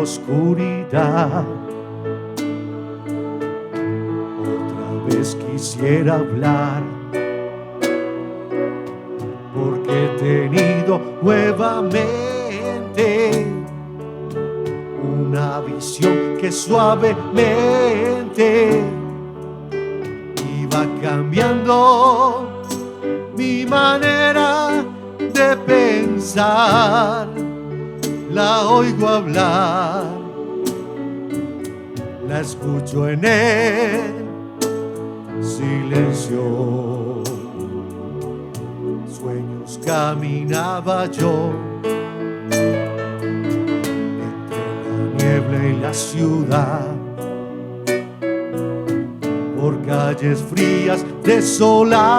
oscuridad. Otra vez quisiera hablar, porque he tenido nuevamente una visión que suavemente iba cambiando mi manera de pensar. La oigo hablar, la escucho en el silencio. Sueños caminaba yo entre la niebla y la ciudad, por calles frías, desoladas,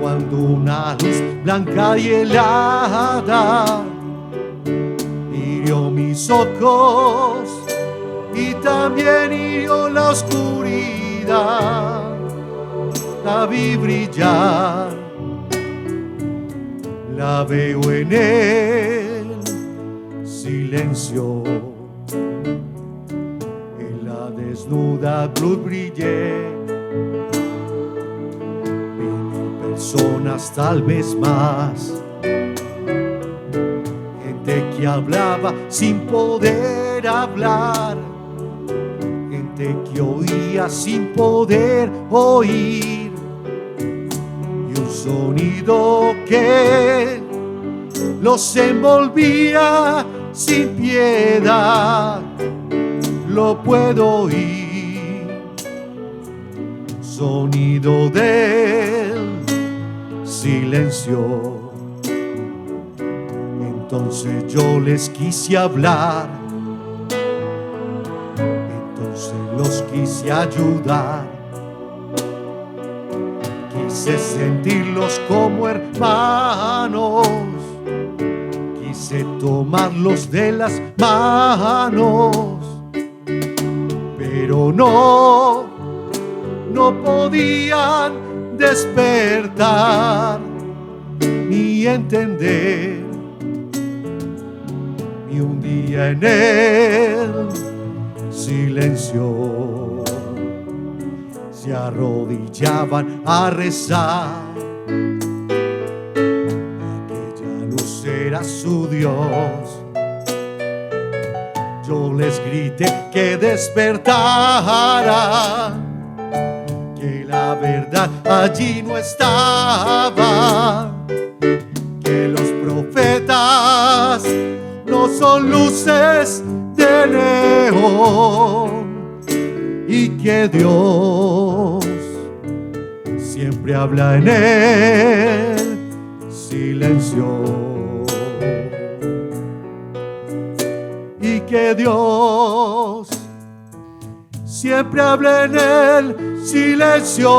cuando una luz blanca y helada hirió mis ojos y también hirió la oscuridad. La vi brillar, la veo en el silencio. En la desnuda luz brillé. Personas, tal vez más, gente que hablaba sin poder hablar, gente que oía sin poder oír, y un sonido que los envolvía sin piedad. Lo puedo oír, sonido del silencio. Entonces yo les quise hablar, entonces los quise ayudar, quise sentirlos como hermanos, quise tomarlos de las manos, pero no podían despertar ni entender. Ni un día en el silencio se arrodillaban a rezar. Aquella luz era su Dios. Yo les grité que despertaran, que la verdad allí no estaba, que los profetas no son luces de neón, y que Dios siempre habla en el silencio, y que Dios siempre habla en el silencio.